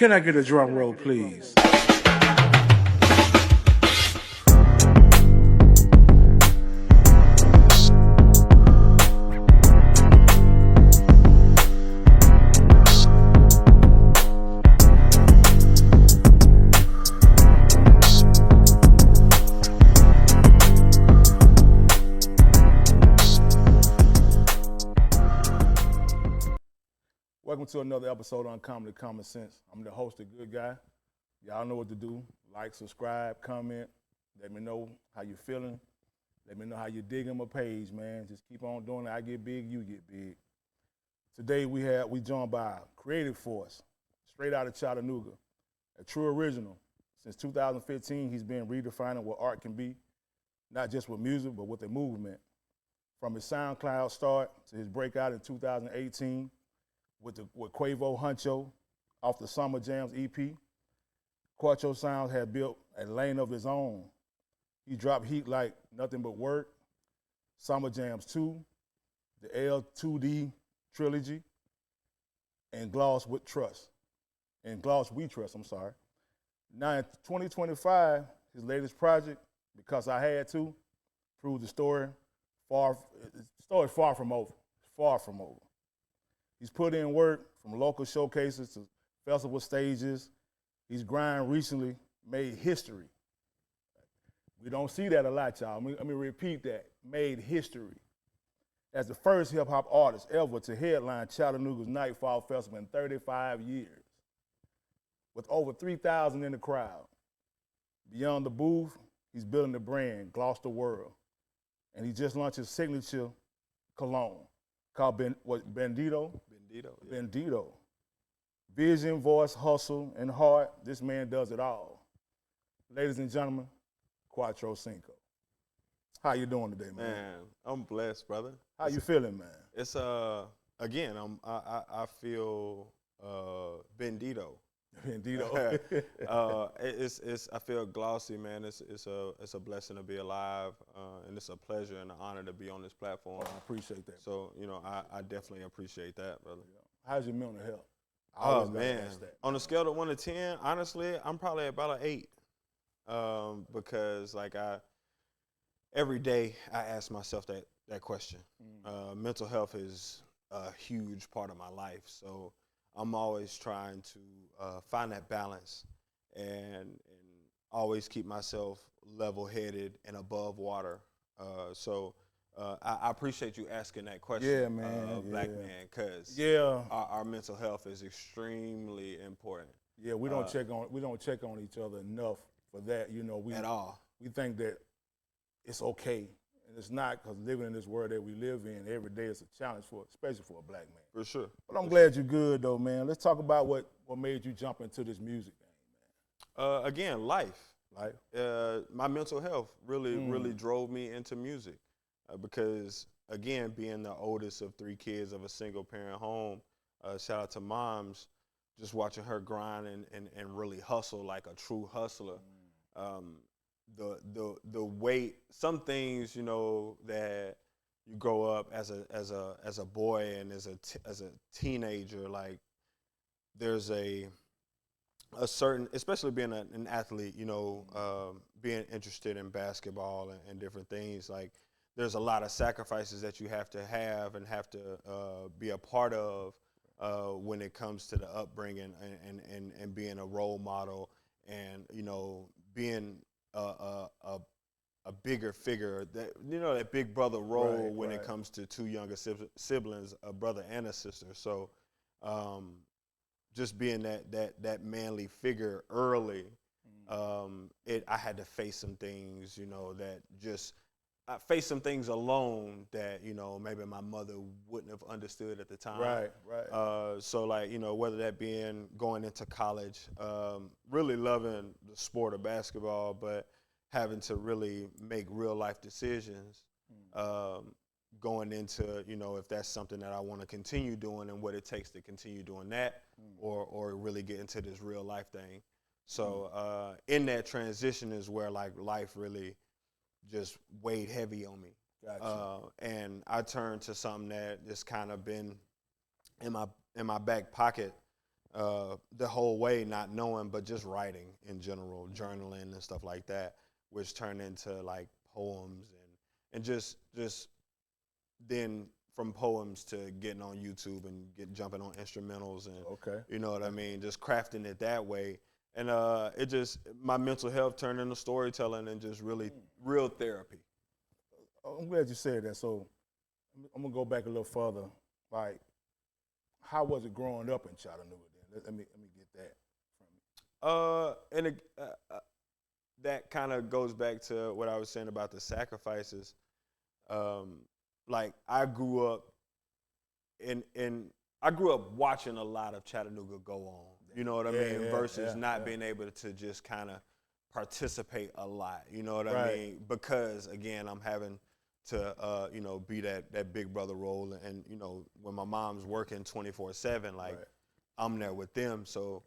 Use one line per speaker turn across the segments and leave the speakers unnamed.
Can I get a drum roll, please? Welcome to another episode on Comedy Common Sense. I'm the host, the good guy. Y'all know what to do. Like, subscribe, comment. Let me know how you feeling. Let me know how you digging my page, man. Just keep on doing it. I get big, you get big. Today we joined by Creative Force, straight out of Chattanooga, a true original. Since 2015, he's been redefining what art can be, not just with music, but with a movement. From his SoundCloud start to his breakout in 2018, with Quavo Huncho off the Summer Jams EP, Cuatro Cinco has built a lane of his own. He dropped heat like Nothing But Work, Summer Jams 2, the L2D trilogy, and Gloss We Trust. I'm sorry. Now in 2025, his latest project, Because I Had To, proved the story far from over. Far from over. He's put in work from local showcases to festival stages. He's grind recently, made history. We don't see that a lot, y'all. Let me repeat that. Made history. As the first hip hop artist ever to headline Chattanooga's Nightfall Festival in 35 years, with over 3,000 in the crowd. Beyond the booth, he's building the brand, Gloss the World. And he just launched his signature cologne called Bandito? Bandito. Vision, voice, hustle, and heart. This man does it all. Ladies and gentlemen, Cuatro Cinco. How you doing today, man?
Man, I'm blessed, brother.
How you feeling, man?
It's again, I feel Bandito.
Bandito.
I feel glossy, man. It's a blessing to be alive, and it's a pleasure and an honor to be on this platform.
I appreciate that.
So I definitely appreciate that, brother.
How's your mental health?
Oh man, on a scale of 1 to 10, honestly, I'm probably about an 8, because every day I ask myself that question. Mental health is a huge part of my life, so I'm always trying to find that balance and always keep myself level-headed and above water. So I appreciate you asking that question,
yeah, man,
black man, because our mental health is extremely important.
Yeah, we don't check on each other enough for that.
At all.
We think that it's okay, and it's not, because living in this world that we live in every day is a challenge especially for a black man.
For sure.
But I'm glad you're good though, man. Let's talk about what made you jump into this music game,
man. Again, life.
Life.
My mental health really drove me into music, because again, being the oldest of 3 kids of a single parent home, shout out to moms, just watching her grind and really hustle like a true hustler. The weight, some things that you grow up as a boy and as a teenager, like there's a certain, especially being an athlete, being interested in basketball and different things, like there's a lot of sacrifices that you have to be a part of when it comes to the upbringing and being a role model and being a bigger figure, that big brother role when it comes to 2 younger siblings, a brother and a sister. So just being that manly figure early, I had to face some things, I faced some things alone that maybe my mother wouldn't have understood at the time.
Right.
So whether that being going into college, really loving the sport of basketball, but having to really make real life decisions, going into if that's something that I want to continue doing and what it takes to continue doing that, or really get into this real life thing. So in that transition is where life really just weighed heavy on me.
Gotcha.
And I turned to something that just kind of been in my back pocket the whole way, not knowing, but just writing in general, journaling and stuff like that, which turned into like poems and just then from poems to getting on YouTube and jumping on instrumentals and you know what I mean, just crafting it that way. And it just, my mental health turned into storytelling and just really real therapy.
I'm glad you said that. So I'm gonna go back a little further. Like, how was it growing up in Chattanooga? Then let me get that from you.
That kind of goes back to what I was saying about the sacrifices. Like I grew up I grew up watching a lot of Chattanooga go on. You know what I mean? Versus not being able to just kind of participate a lot. You know what I mean? Because again, I'm having to you know, be that big brother role, and you know, when my mom's working 24/7, like I'm there with them. So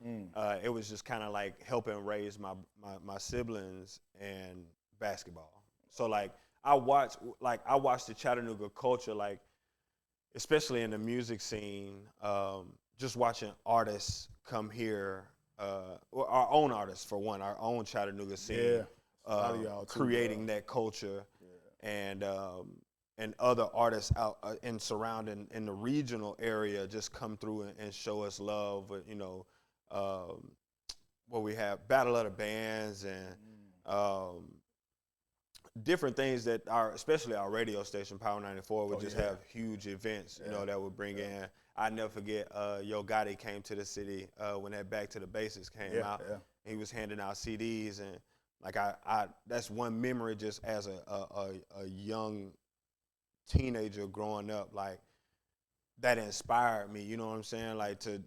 it was just kind of like helping raise my siblings and basketball. So like I watched the Chattanooga culture, like especially in the music scene, just watching artists come here, our own artists for one, our own Chattanooga scene, creating that culture, and other artists out in surrounding in the regional area just come through and show us love. You know, what we have, Battle of the Bands and different things that especially our radio station, Power 94, would just have huge events, you know, that would bring in. I never forget, Yo Gotti came to the city when that Back to the Basics came out. He was handing out CDs, and like I that's one memory just as a young teenager growing up, like that inspired me, you know what I'm saying? Like to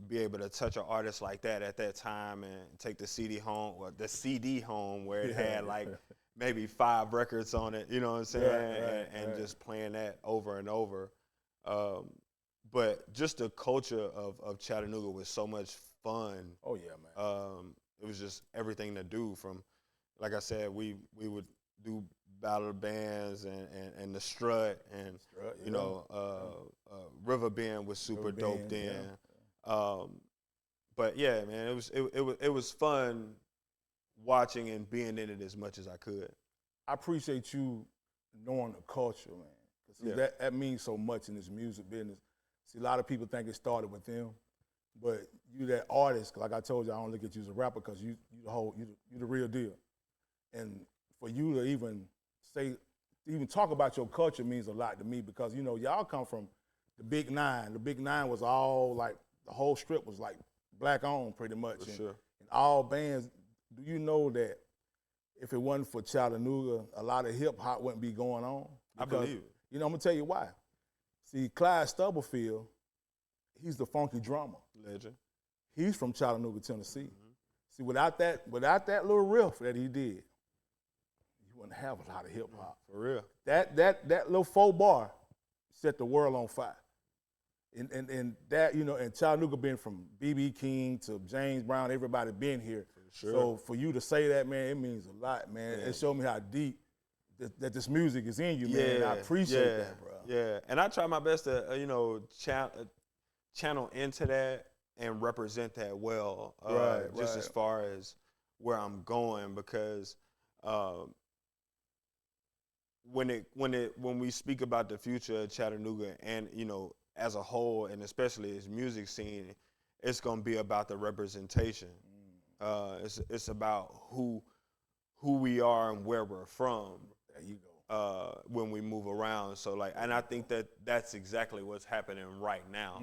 be able to touch an artist like that at that time and take the CD home, where it had like maybe 5 records on it, you know what I'm saying? And just playing that over and over. But just the culture of Chattanooga was so much fun.
Oh yeah, man.
It was just everything to do. From, like I said, we would do Battle of the Bands and the Strut, and you know, River Bend was super dope then. But yeah, man, it was fun watching and being in it as much as I could.
I appreciate you knowing the culture, man. 'Cause that means so much in this music business. See, a lot of people think it started with them, but you that artist. Like I told you, I don't look at you as a rapper because you the real deal. And for you to even talk about your culture means a lot to me, because you know y'all come from the Big Nine. The Big Nine was all like, the whole strip was like black owned pretty much.
For sure.
And all bands. Do you know that if it wasn't for Chattanooga, a lot of hip hop wouldn't be going on? Because,
I believe it.
You know, I'm gonna tell you why. See, Clyde Stubblefield, he's the funky drummer.
Legend.
He's from Chattanooga, Tennessee. See, without that little riff that he did, you wouldn't have a lot of hip hop.
For real.
That little 4-bar set the world on fire. And that, you know, and Chattanooga being from B.B. King to James Brown, everybody been here.
Sure.
So for you to say that, man, it means a lot, man. It showed me how deep that this music is in you, man. And I appreciate that, bro.
Yeah, and I try my best to, you know, channel into that and represent that well, just as far as where I'm going, because when we speak about the future of Chattanooga and, you know, as a whole, and especially its music scene, it's gonna be about the representation. It's about who we are and where we're from.
There you go.
When we move around, so like, and I think that's exactly what's happening right now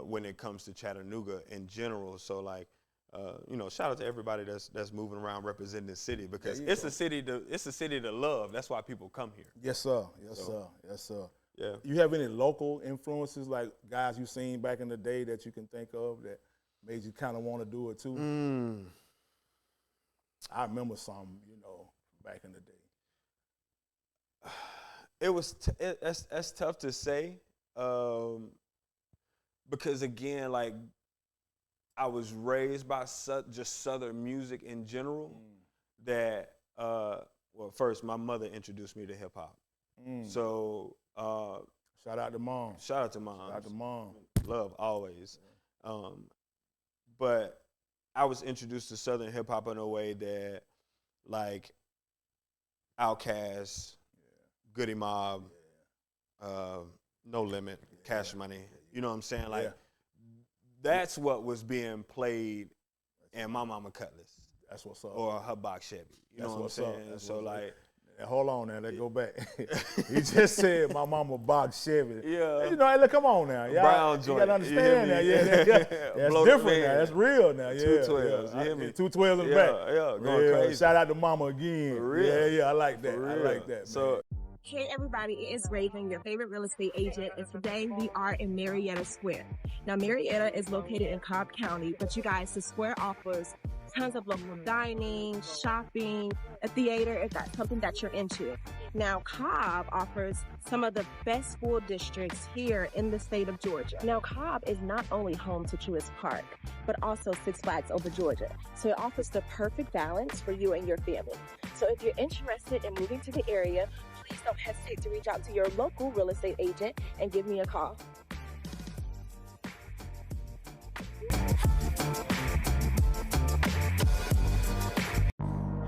when it comes to Chattanooga in general. So like, you know, shout out to everybody that's moving around representing the city, because it's a city to love. That's why people come here.
Yes, sir. Yes, sir.
Yeah.
You have any local influences, like guys you seen back in the day that you can think of that made you kind of want to do it too? I remember some, you know, back in the day.
It was that's tough to say, because again, like, I was raised by just Southern music in general. That well, first my mother introduced me to hip hop. So
shout out to mom.
Shout out to mom.
Shout out to mom.
Love always. But I was introduced to Southern hip hop in a way that, like, Outkast, Goody Mob, No Limit, Cash Money. You know what I'm saying? Like, that's what was being played in My Mama Cutlass.
That's what's up.
Or her box Chevy. You know what I'm saying? So, like,
hold on now, let's go back. He just said my mama box Chevy.
Yeah.
You know, hey, look, come on now. Y'all,
Brown
you
joint.
gotta understand now. That's
Blow
different now. That's real now.
212s. You hear me?
212s in the back.
Yeah, going crazy.
Shout out to mama again.
For real.
Yeah, I like that. I like that.
So,
hey everybody, it is Raven, your favorite real estate agent, and today we are in Marietta Square. Now Marietta is located in Cobb County, but you guys, the square offers tons of local dining, shopping, a theater, if that's something that you're into. Now Cobb offers some of the best school districts here in the state of Georgia. Now Cobb is not only home to Truist Park, but also Six Flags Over Georgia. So it offers the perfect balance for you and your family. So if you're interested in moving to the area, please don't hesitate to reach out to your local real estate agent and give me a call.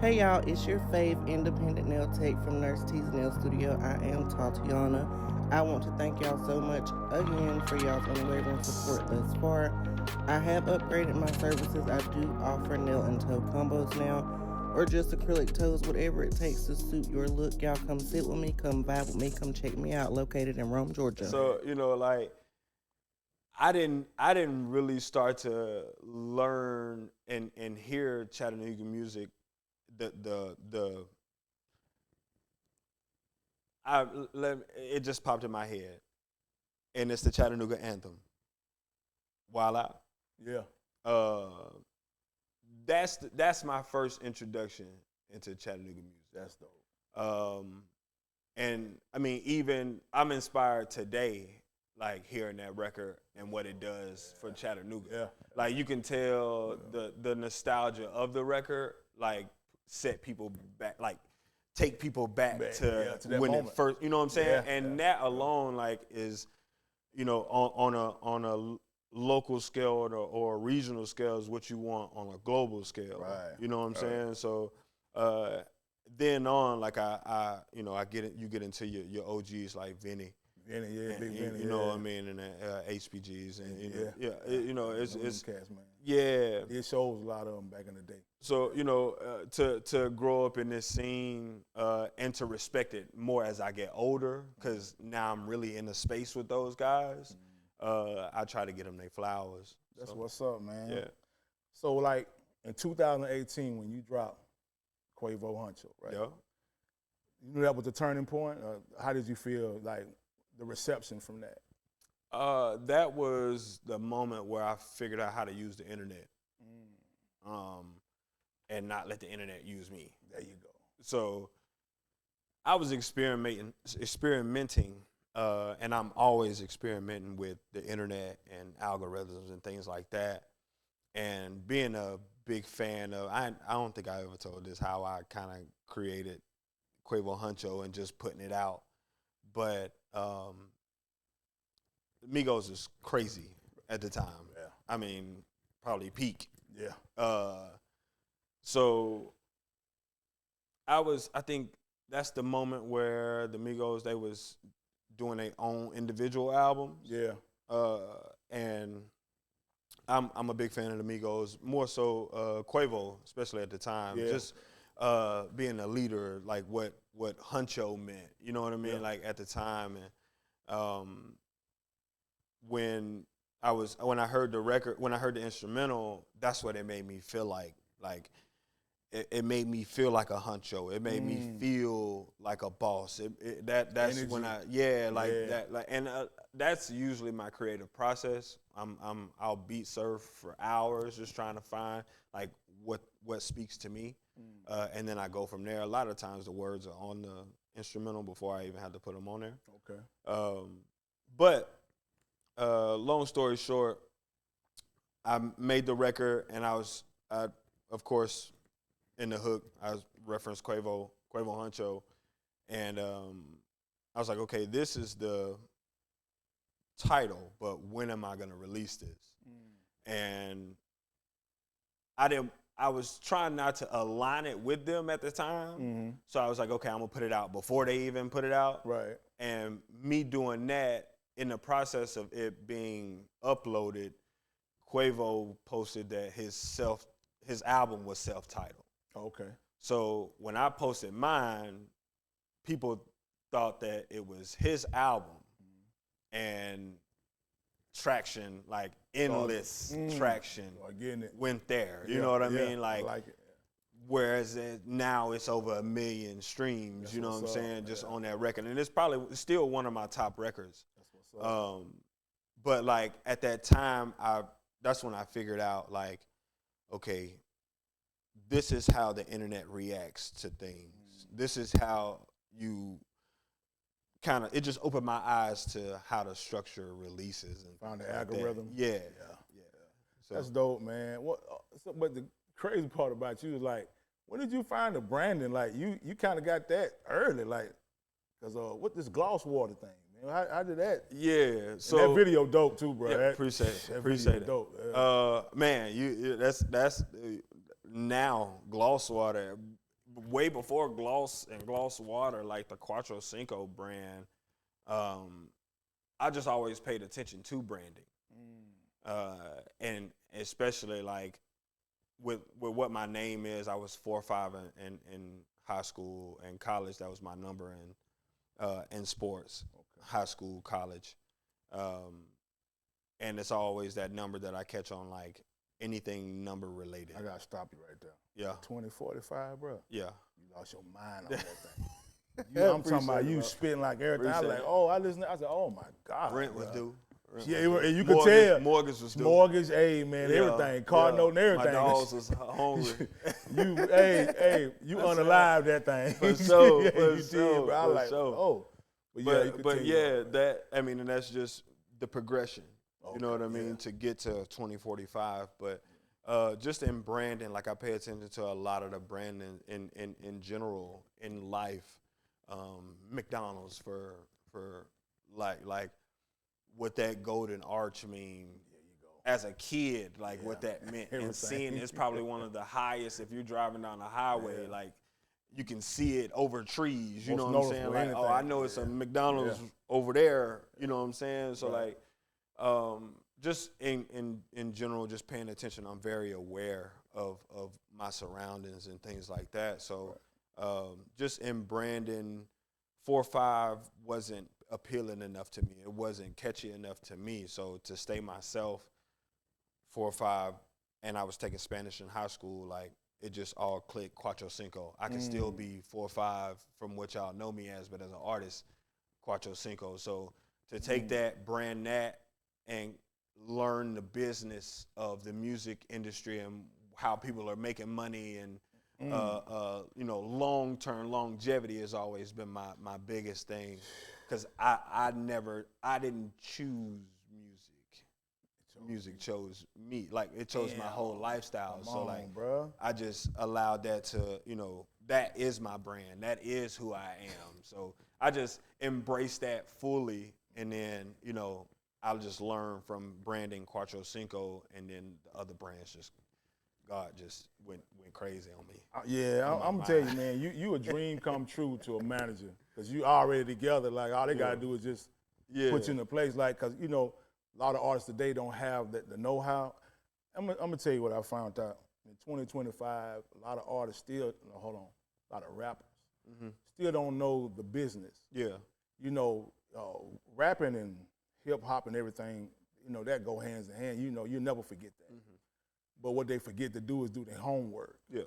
Hey y'all, it's your fave independent nail tech from Nurse T's Nail Studio. I am Tatiana. I want to thank y'all so much again for y'all's unwavering support thus far. I have upgraded my services. I do offer nail and toe combos now, or just acrylic toes, whatever it takes to suit your look. Y'all come sit with me, come vibe with me, come check me out, located in Rome, Georgia.
So, you know, like, I didn't really start to learn and hear Chattanooga music. It just popped in my head, and it's the Chattanooga anthem. Wild Out.
Yeah.
That's my first introduction into Chattanooga music.
That's dope.
And I mean, even I'm inspired today, like hearing that record and what it does for Chattanooga.
Yeah.
Like you can tell the nostalgia of the record, like set people back, like take people back to when
moment.
it first. You know what I'm saying?
Yeah.
And that alone, like, is, you know, on a local scale or a regional scale is what you want on a global scale.
Right.
You know what I'm saying? So then on, like I get it. You get into your OGs like Vinny.
Vinny, yeah, big Vinny.
You know what I mean, and HPGs, and you know, it's
cats, man.
Yeah.
It shows a lot of them back in the day.
So, you know, to grow up in this scene and to respect it more as I get older, because now I'm really in the space with those guys. I try to get them their flowers.
That's what's up, man.
Yeah.
So, like, in 2018, when you dropped Quavo Huncho, right?
Yeah.
You knew that was the turning point? How did you feel, like, the reception from that?
That was the moment where I figured out how to use the internet, and not let the internet use me.
There you go.
So I was experimenting, and I'm always experimenting with the internet and algorithms and things like that. And being a big fan of, I don't think I ever told this, how I kind of created Quavo Huncho and just putting it out. But Migos is crazy at the time.
Yeah.
I mean, probably peak.
Yeah.
So I think that's the moment where the Migos, they was doing their own individual albums.
Yeah.
And I'm a big fan of the Migos, more so Quavo, especially at the time.
Yeah.
Just being a leader, like what Huncho meant, you know what I mean?
Yeah.
Like at the time, and when I heard the record, when I heard the instrumental, that's what it made me feel like. Like it made me feel like a Huncho. It made me feel like a boss. That's
Energy.
when that's usually my creative process. I'll beat surf for hours just trying to find like what speaks to me, and then I go from there. A lot of times the words are on the instrumental before I even have to put them on there.
Okay.
But long story short, I made the record, and I of course, in the hook, I referenced Quavo Huncho, and I was like, okay, this is the title, but when am I gonna release this? and I was trying not to align it with them at the time. So I was like, okay, I'm gonna put it out before they even put it out.
Right.
And me doing that, in the process of it being uploaded, Quavo posted that his album was self-titled.
Okay.
So when I posted mine, people thought that it was his album, and traction, like endless traction, went there. You know what I mean?
I like it.
Whereas now it's over 1 million streams.
That's
you know what I'm saying? Just
yeah.
on that record, and it's probably still one of my top records.
That's what's up.
But like at that time, that's when I figured out, like, okay, this is how the internet reacts to things. This is how you it just opened my eyes to how to structure releases and
found the
like
algorithm.
Yeah. So,
that's dope, man. But the crazy part about you is, like, when did you find the branding? Like, you kind of got that early, like, because what this gloss water thing, man? How did that?
Yeah. So
and that video dope too, bro.
Yeah, appreciate it.
Dope.
Man, that's now gloss water. Way before gloss and gloss water, like the Cuatro Cinco brand, I just always paid attention to branding, and especially like with what my name is. I was 4'5" in high school and college. That was my number in sports, high school, college, and it's always that number that I catch on, like, anything number related.
I gotta stop you right there.
Yeah.
2045, bro.
Yeah.
You lost your mind on that thing. I'm talking about you spitting like everything. I was like, I listened. I said, oh my God.
Rent was due.
And you could tell.
Mortgage was due.
Mortgage, man, everything. Car note and everything.
My dogs was hungry.
You unalived that thing.
For sure.
You did, bro. I was like, oh.
But yeah, and that's just the progression. You know what I mean? To get to 2045. But just in branding, like, I pay attention to a lot of the branding in general in life. McDonald's for like what that golden arch mean as a kid, like what that meant. And seeing it's probably one of the highest, if you're driving down the highway, like, you can see it over trees. You know what I'm saying? Like, anything. I know it's a McDonald's over there. You know what I'm saying? So like, just in general, just paying attention. I'm very aware of my surroundings and things like that. So just in branding, 4'5" wasn't appealing enough to me. It wasn't catchy enough to me. So to stay myself, 4'5", and I was taking Spanish in high school, like, it just all clicked. Cuatro Cinco. I can still be 4'5" from what y'all know me as, but as an artist, Cuatro Cinco. So to take that, brand that, and learn the business of the music industry and how people are making money, and long-term longevity has always been my biggest thing, because I didn't choose music. Music chose me. Like, it chose my whole lifestyle.
Bro.
I just allowed that to, that is my brand. That is who I am. So I just embrace that fully, and then, I'll just learn from branding Cuatro Cinco, and then the other brands God just went crazy on me.
I'm gonna tell you, man, you a dream come true to a manager, because you already together. Like, all they gotta do is just put you in a place, like, because a lot of artists today don't have the know-how. I'm gonna tell you what I found out. In 2025, a lot of artists still, a lot of rappers still don't know the business.
Yeah.
Rapping and hip hop and everything, that go hands in hand. You never forget that. But what they forget to do is do their homework.
Yeah.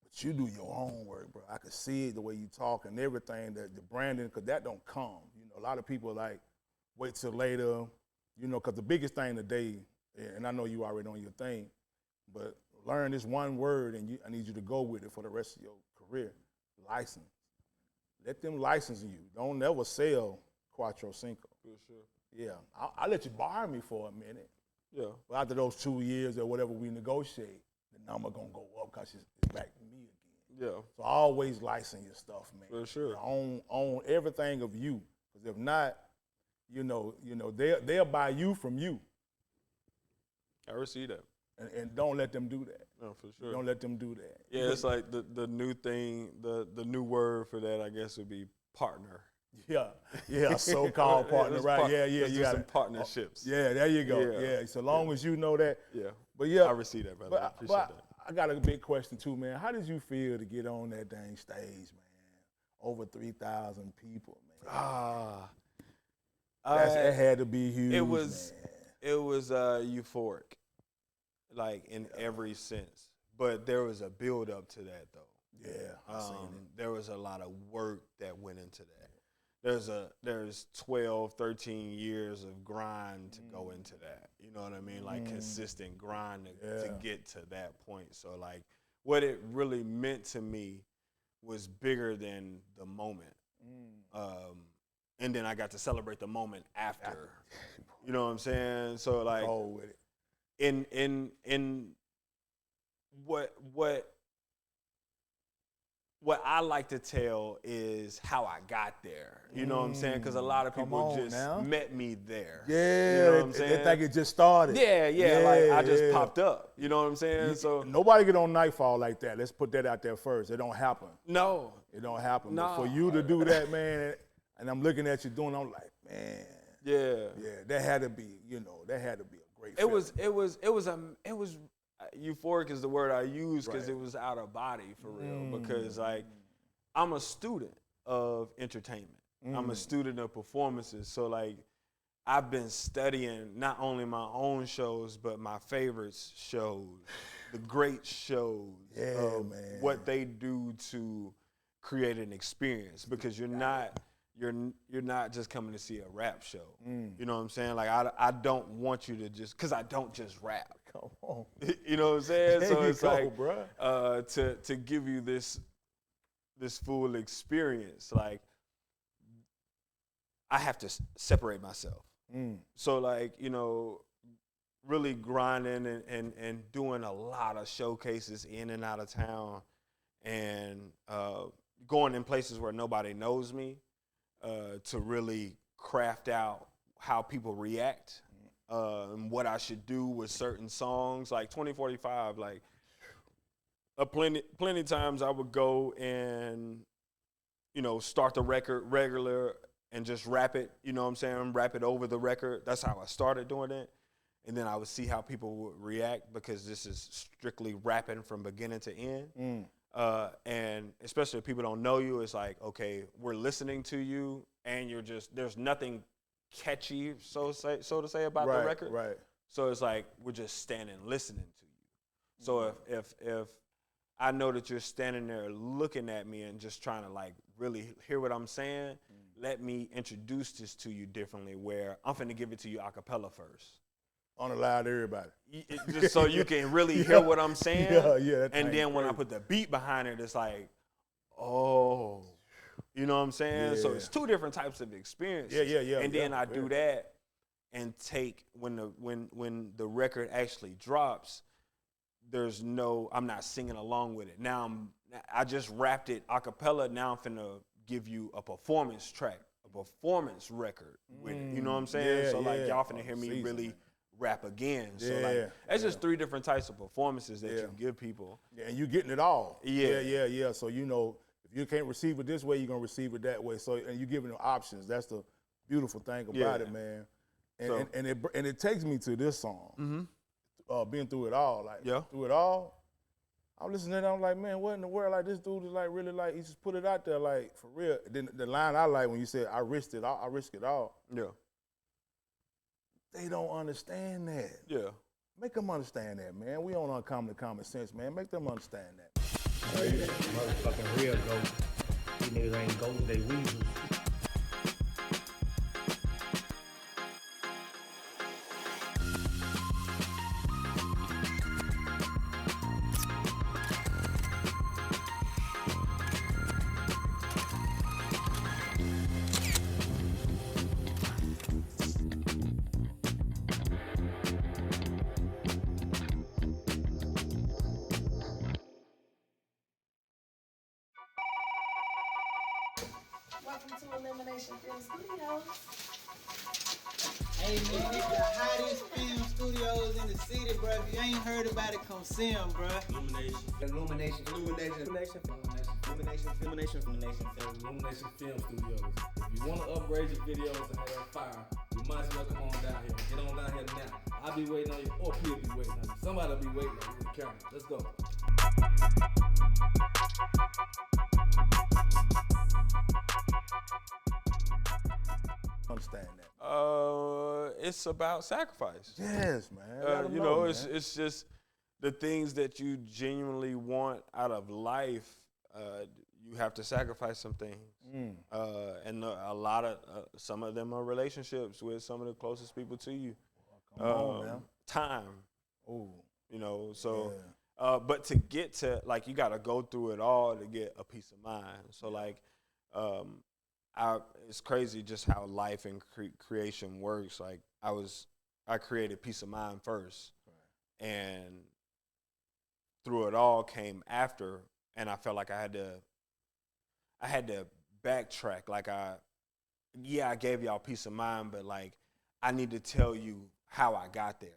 But you do your homework, bro. I could see it, the way you talk and everything, the branding, because that don't come. A lot of people, like, wait till later, because the biggest thing today, and I know you already on your thing, but learn this one word, and I need you to go with it for the rest of your career. License. Let them license you. Don't never sell Cuatro Cinco.
For sure.
Yeah. I'll let you borrow me for a minute.
Yeah.
But after those 2 years or whatever we negotiate, the number going to go up, because it's back to me again.
Yeah.
So always license your stuff, man.
For sure.
Own everything of you. Because if not, they'll buy you from you.
I receive that.
And don't let them do that.
No, for sure.
Don't let them do that.
Yeah, it's like the new thing, the new word for that, I guess, would be partner.
Yeah, so-called partner, right?
Let's
you
do
got
some partnerships.
Yeah, there you go. Yeah, so long as you know that.
Yeah.
But yeah,
I receive that, brother. I appreciate that.
I got a big question too, man. How did you feel to get on that dang stage, man? Over 3,000 people, man. That had to be huge.
It was euphoric, like in every sense. But there was a build up to that, though.
Yeah, I seen it.
There was a lot of work that went into that. There's 12, 13 years of grind to go into that. You know what I mean? Like consistent grind to get to that point. So like what it really meant to me was bigger than the moment. And then I got to celebrate the moment after. You know what I'm saying? So like
with it.
in what I like to tell is how I got there. You know what I'm saying? Because a lot of people just met me there.
Yeah,
you know what I'm saying?
They think it just started.
Yeah, like I just popped up. You know what I'm saying? So
nobody get on Nightfall like that. Let's put that out there first. It don't happen.
No.
It don't happen.
No.
But for you to do that, man, and I'm looking at you doing, I'm like, man.
Yeah,
that had to be, that had to be a great
feeling.
It
was euphoric is the word I use because it was out of body for real. Because like I'm a student of entertainment. I'm a student of performances. So like I've been studying not only my own shows but my favorites shows, the great shows, what they do to create an experience. Because you're not just coming to see a rap show. You know what I'm saying? Like I don't want you to just, because I don't just rap.
Come on.
You know what I'm saying?
There
so
you
it's
go,
like
bruh.
to give you this full experience, like I have to separate myself. So like, really grinding and doing a lot of showcases in and out of town and going in places where nobody knows me. To really craft out how people react and what I should do with certain songs. Like 2045, like plenty times I would go and, start the record regular and just rap it, you know what I'm saying? Rap it over the record. That's how I started doing it. And then I would see how people would react because this is strictly rapping from beginning to end. And especially if people don't know you, it's like, okay, we're listening to you and there's nothing catchy, so to say about the record.
Right.
So it's like, we're just standing listening to you. So if I know that you're standing there looking at me and just trying to like really hear what I'm saying, let me introduce this to you differently where I'm finna give it to you a cappella first.
On the loud to everybody.
Just so you can really hear what I'm saying.
Yeah.
And then when I put the beat behind it, it's like, oh, you know what I'm saying?
Yeah.
So it's two different types of experiences.
Yeah.
And then I do that and take, when the record actually drops, I'm not singing along with it. Now I just rapped it a cappella. Now I'm finna give you a performance track, a performance record with it. You know what I'm saying? So like y'all finna hear me really rap again. So like that's just three different types of performances that you give people.
Yeah, and you getting it all.
Yeah.
So if you can't receive it this way, you're gonna receive it that way. So and you giving them options. That's the beautiful thing about it, man. And it takes me to this song. Being through it all, through it all. I'm listening to it, I'm like, man, what in the world? Like this dude is like really like he just put it out there like for real. Then the line I like when you said I risk it all.
Yeah.
They don't understand that.
Yeah.
Make them understand that, man. We on Uncommon Common Sense, man. Make them understand that.
Motherfucking real goat. These niggas ain't goats, they weasels.
welcome to Elimination Film Studios.
Hey man, this the hottest film studios in the city, bro. If you ain't heard about it, come see them, bro. Illumination Film Studios. If you want to upgrade your videos and have fire, you might as well come on down here. Get on down here now. I'll be waiting on you, or P'll be waiting on you. Somebody will be waiting on you with the camera. Let's go.
Understand that.
It's about sacrifice.
Yes, man.
You know, it's just the things that you genuinely want out of life. You have to sacrifice some things, and a lot of some of them are relationships with some of the closest people to you.
Come on, man.
Time.
Oh,
you know, so.
Yeah.
But to get to, like, you got to go through it all to get a peace of mind. So, like, it's crazy just how life and creation works. Like, I created peace of mind first, right. And through it all came after, and I felt like I had to backtrack. Like, I gave y'all peace of mind, but, like, I need to tell you how I got there.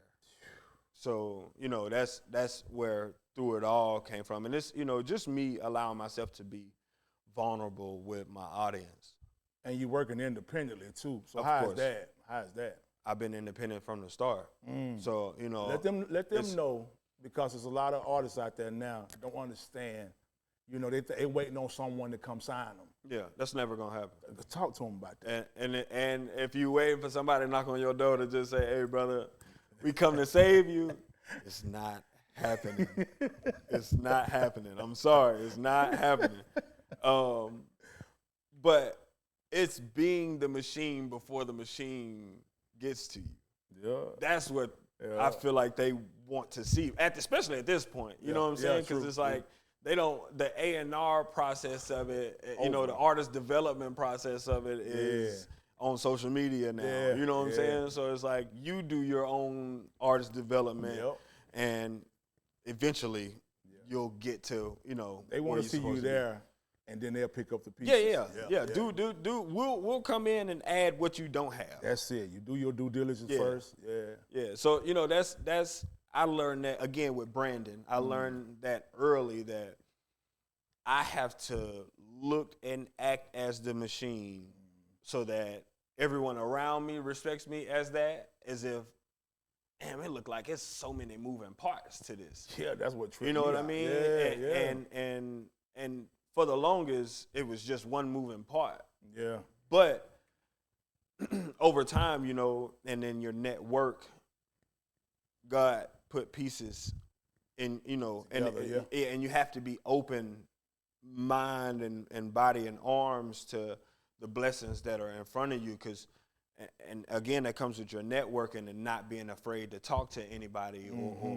So, you know, that's where through it all came from. And it's, you know, just me allowing myself to be vulnerable with my audience.
And you working independently too. So how's that?
I've been independent from the start. So, you know.
Let them know, because there's a lot of artists out there now that don't understand. You know, they waiting on someone to come sign them.
Yeah, that's never gonna happen.
Talk to them about that.
And if you waiting for somebody to knock on your door to just say, hey, brother, we come to save you, it's not happening. It's not happening. I'm sorry, it's not happening. But it's being the machine before the machine gets to you.
Yeah.
That's what I feel like they want to see, especially at this point. You know what I'm saying? Because it's like they don't, the A&R process of it, you know, the artist development process of it is on social media now. You know what I'm saying? So it's like you do your own artist development, and eventually you'll get to, you know,
they want to see you there, and then they'll pick up the pieces.
Yeah. We'll come in and add what you don't have.
That's it. You do your due diligence first.
Yeah. So, you know, that's I learned that again with Brandon. I learned that early, that I have to look and act as the machine so that everyone around me respects me as that, as if, damn, it look like it's so many moving parts to this.
Yeah, that's what tripped
You know
me
what
out.
I mean? And for the longest, it was just one moving part.
Yeah.
But over time, you know, and then your network, God put pieces in, you know,
Together,
and you have to be open mind and body and arms to the blessings that are in front of you, because, and again, that comes with your networking and not being afraid to talk to anybody,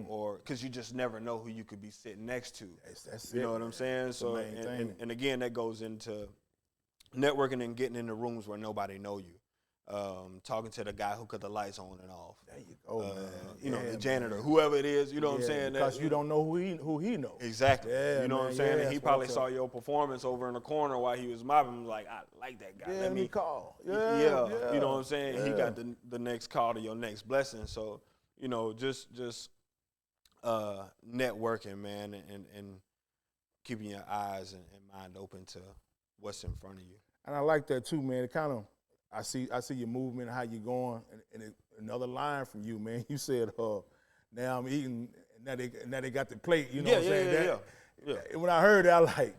or because you just never know who you could be sitting next to.
That's
you know what I'm saying?
That's
so,
the main thing.
and again, that goes into networking and getting in the rooms where nobody know you. Talking to the guy who cut the lights on and off.
There you go, man.
You know, the janitor, whoever it is, you know what I'm saying?
Because you don't know who he knows.
Exactly.
Yeah,
you know
man,
what I'm saying?
yeah,
And he
that's
probably
what's
saw
up.
your performance over in the corner while he was mopping. He was like, I like that guy.
Yeah,
Let me
call.
Yeah, you know what I'm saying?
Yeah.
He got the next call to your next blessing. So, you know, just networking, man, and keeping your eyes and mind open to what's in front of you.
And I like that too, man. It kind of, I see your movement, how you going, and another line from you, man. You said, now I'm eating, now they got the plate. You know what I'm saying? Yeah. When I heard that, I like,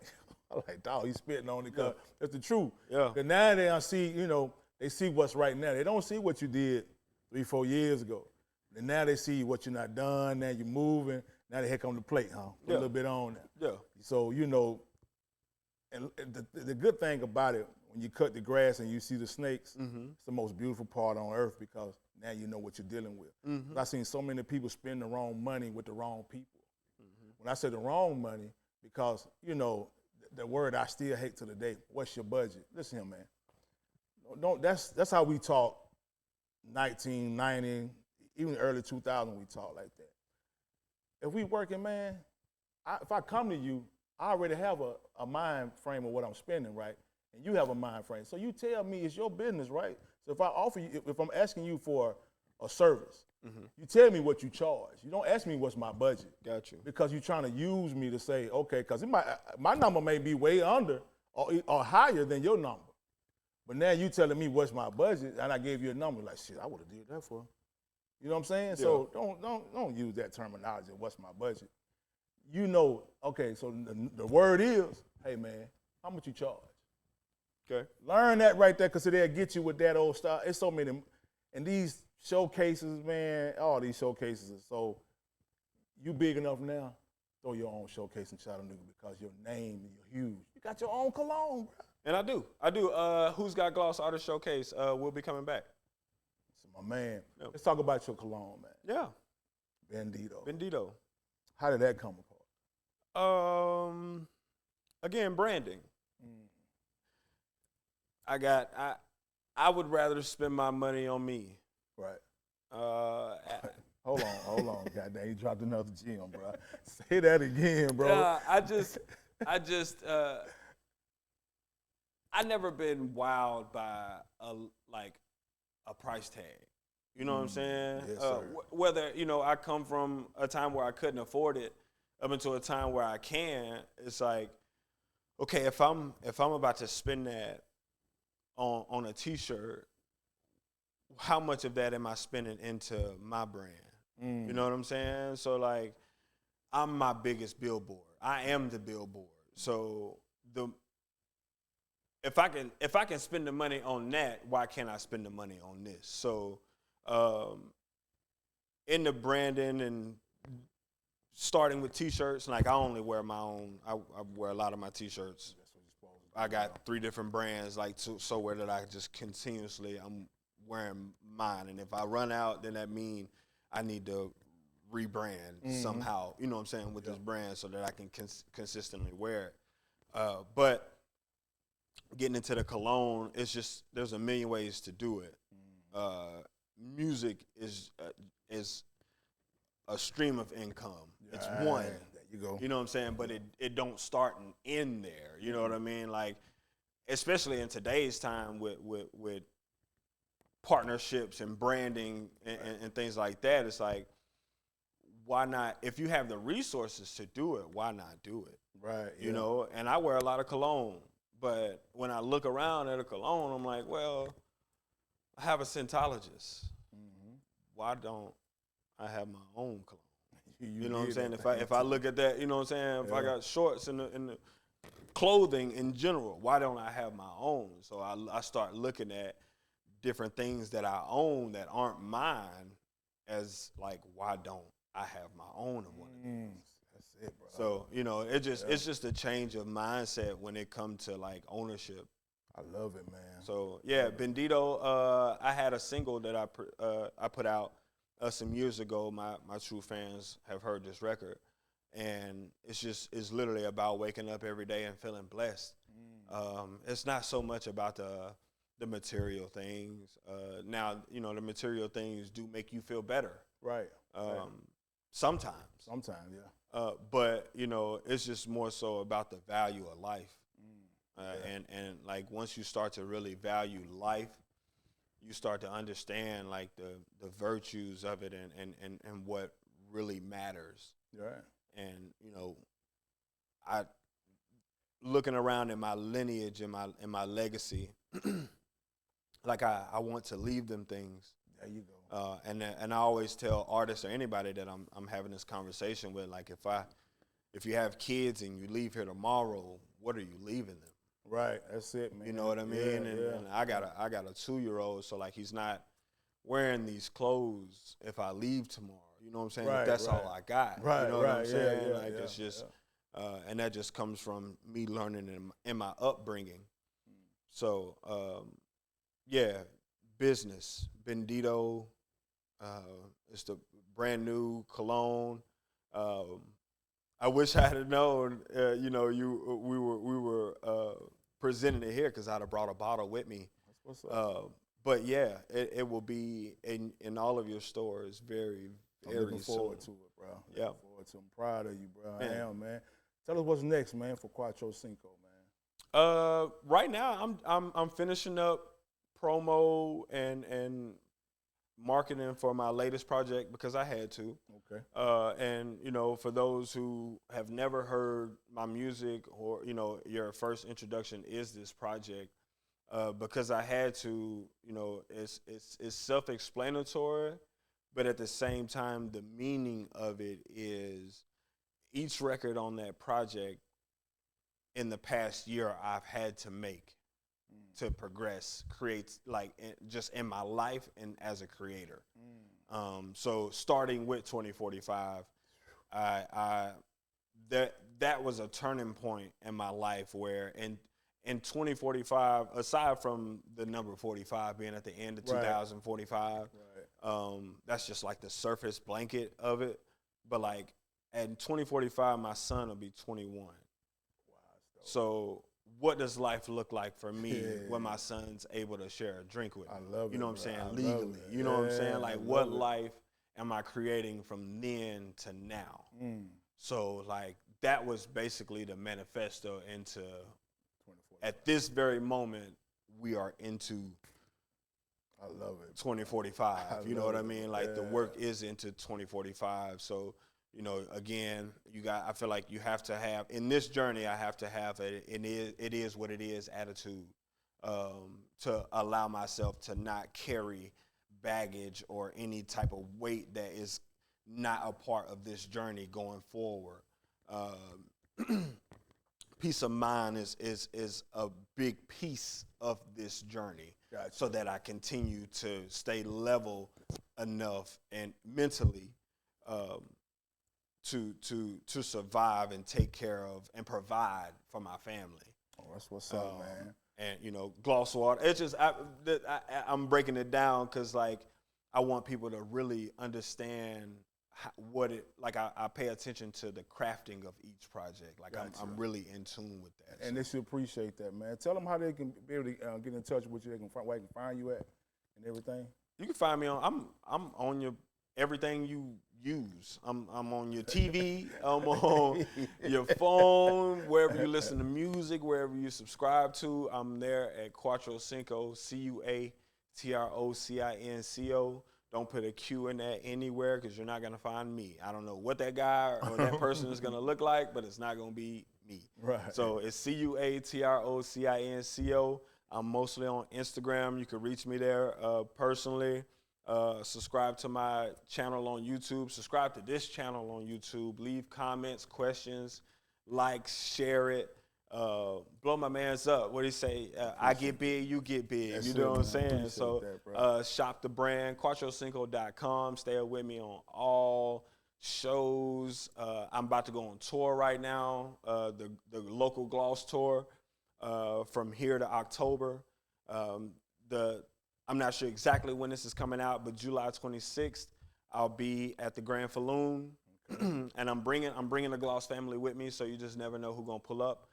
dog, he's spitting on it, because that's the truth.
Yeah.
Because now they see, you know, they see what's right now. They don't see what you did 3-4 years ago. And now they see what you're not done. Now you're moving. Now they heck on the plate, huh? Put a little bit on there.
Yeah.
So, you know, and the good thing about it, when you cut the grass and you see the snakes, it's the most beautiful part on earth, because now you know what you're dealing with. I've seen so many people spend the wrong money with the wrong people. When I say the wrong money, because, you know, the word I still hate to the day, what's your budget? Listen here, man. That's how we talk 1990, even early 2000 we talk like that. If we working, man, if I come to you, I already have a mind frame of what I'm spending, right? and you have a mind frame. So you tell me it's your business, right? So if I offer you, if I'm asking you for a service, you tell me what you charge. You don't ask me what's my budget.
Got you.
Because you're trying to use me to say, okay, because my number may be way under or higher than your number. But now you telling me what's my budget, and I gave you a number. Like, shit, I would have did that for. You know what I'm saying? Yeah. So don't use that terminology. What's my budget? You know, okay. So the word is, hey man, how much you charge?
Okay.
Learn that right there, because they'll get you with that old style. It's so many, and these showcases, man. All these showcases are so. You big enough now? Throw your own showcase in Chattanooga because your name and you're huge. You got your own cologne, bro.
And I do. Who's Got Gloss Artist Showcase will be coming back.
So my man,
Yep.
Let's talk about your cologne, man.
Yeah.
Bendito. How did that come
apart? Again, branding. I would rather spend my money on me.
Right.
Hold
on. Goddamn, you dropped another gem, bro. Say that again, bro.
I never been wowed by a price tag. You know what I'm saying?
Yes, sir.
Whether I come from a time where I couldn't afford it up until a time where I can. It's like, okay, if I'm about to spend that on a T-shirt, how much of that am I spending into my brand? You know what I'm saying? So like, I'm my biggest billboard. I am the billboard. So if I can spend the money on that, why can't I spend the money on this? So in the branding and starting with T-shirts, like I only wear my own. I wear a lot of my T-shirts. I got 3 different brands, like so where that I just continuously I'm wearing mine. And if I run out, then that means I need to rebrand somehow. You know what I'm saying, with this brand, so that I can consistently wear it. But getting into the cologne, it's just there's a million ways to do it. Music is a stream of income. It's one.
There you go.
You know what I'm saying? But it don't start and end there. You know what I mean? Like, especially in today's time with partnerships and branding and things like that, it's like, why not? If you have the resources to do it, why not do it?
Right.
You know, and I wear a lot of cologne, but when I look around at a cologne, I'm like, well, I have a scentologist. Why don't I have my own cologne? You know what I'm saying? If I look at that, you know what I'm saying? If I got shorts in the clothing in general, why don't I have my own? So I start looking at different things that I own that aren't mine as like, why don't I have my own of one of these?
That's it, bro.
So, it's just a change of mindset when it comes to like ownership.
I love it, man.
So yeah, Bendito, I had a single that I put out some years ago. My true fans have heard this record, and it's literally about waking up every day and feeling blessed. It's not so much about the material things. Now, the material things do make you feel better.
Right.
Sometimes.
Sometimes, yeah.
But it's just more so about the value of life. And like once you start to really value life, you start to understand like the virtues of it and what really matters.
Right.
And I looking around in my lineage and my legacy, like I want to leave them things.
There you go.
And I always tell artists or anybody that I'm having this conversation with, like if you have kids and you leave here tomorrow, what are you leaving them?
Right, that's it, man.
You know what I mean? And I got a 2-year-old, so like he's not wearing these clothes if I leave tomorrow. You know what I'm saying?
Right,
if that's
right.
all I got.
Right,
you know what I'm
right,
saying?
yeah,
like it's just and that just comes from me learning in my upbringing. So business. Bendito, it's the brand new cologne. I wish I had known, we were presenting it here because I'd have brought a bottle with me.
That's what's up.
But yeah, it will be in all of your stores very, very
I'm looking forward
soon.
to it, bro.
Yeah.
Looking forward to it. I'm proud of you, bro.
Man.
I am, man. Tell us what's next, man, for Cuatro Cinco, man.
Right now, I'm finishing up promo and marketing for my latest project because I had to.
Okay.
And for those who have never heard my music or your first introduction is this project, because I had to. It's self-explanatory, but at the same time, the meaning of it is each record on that project in the past year I've had to make to progress, create just in my life and as a creator. So starting with 2045, that was a turning point in my life where in 2045, aside from the number 45 being at the end of 2045, that's just like the surface blanket of it. But like in 2045, my son will be 21. So what does life look like for me when my son's able to share a drink with me?
I love it.
You know what I'm saying?
I
Legally. You know what I'm saying? Like what life am I creating from then to now? So like that was basically the manifesto into at this very moment we are into
I love it.
2045. You know what I mean? Like the work is into 2045. So again, I feel like you have to have, in this journey, I have to have it is what it is attitude to allow myself to not carry baggage or any type of weight that is not a part of this journey going forward. Peace of mind is a big piece of this journey.
Gotcha.
So that I continue to stay level enough and mentally to survive and take care of and provide for my family.
Oh, that's what's up, man.
And gloss water. It's just I'm breaking it down because like I want people to really understand what it like. I pay attention to the crafting of each project. Like
Gotcha.
I'm really in tune with that.
And they should appreciate that, man. Tell them how they can be able to get in touch with you. Where they can find you at and everything.
You can find me on. I'm on your everything you use. I'm on your TV. I'm on your phone. Wherever you listen to music, wherever you subscribe to, I'm there at Cuatro Cinco. CUATROCINCO. Don't put a Q in that anywhere because you're not gonna find me. I don't know what that guy or that person is gonna look like, but it's not gonna be me.
Right.
So it's CUATROCINCO. I'm mostly on Instagram. You can reach me there personally. Subscribe to my channel on YouTube. Subscribe to this channel on YouTube. Leave comments, questions, likes, share it. Blow my man's up. What do you say? I get big, you get big.
That's
you know what I'm
man.
saying? So
that,
shop the brand, cuatrocinco.com. Stay with me on all shows. I'm about to go on tour right now, the local gloss tour from here to October. I'm not sure exactly when this is coming out, but July 26th, I'll be at the Grand Falloon, and I'm bringing the Gloss family with me, so you just never know who's gonna pull up.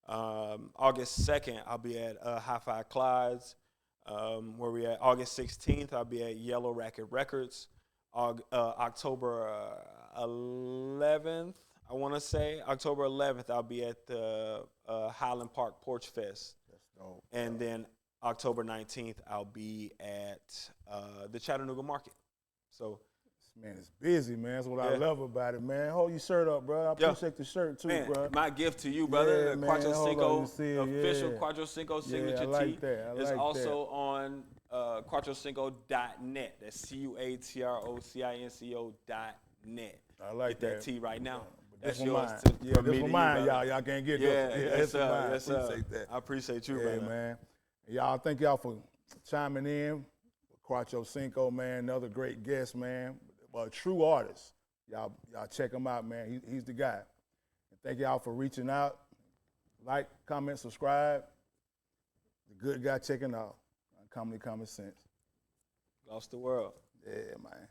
August 2nd, I'll be at Hi-Fi Clyde's. Where we at? August 16th, I'll be at Yellow Racket Records. October 11th, I want to say. October 11th, I'll be at the Highland Park Porch Fest.
That's dope.
And then October 19th, I'll be at the Chattanooga Market. So,
man, it's busy, man. That's what I love about it, man. Hold your shirt up, bro. I appreciate the shirt too,
man,
bro.
my gift to you, brother.
Yeah,
the Cuatro Cinco official
yeah.
Cuatro Cinco signature
I like
tee
that.
is also on cuatrocinco.net. That's cuatrocinco.net.
I like
Get that tee right now.
That's
yours.
mine.
From
This
me
for
to
mine,
you,
y'all. Y'all can't get
Yeah,
this.
yes,
That's
sir.
mine. Appreciate that.
I appreciate you,
Yeah,
brother.
man. Y'all, thank y'all for chiming in. Cuatro Cinco, man, another great guest, man. A true artist. Y'all check him out, man. He's the guy. And thank y'all for reaching out. Like, comment, subscribe. The good guy checking out. Comedy Common Sense.
Lost the world.
Yeah, man.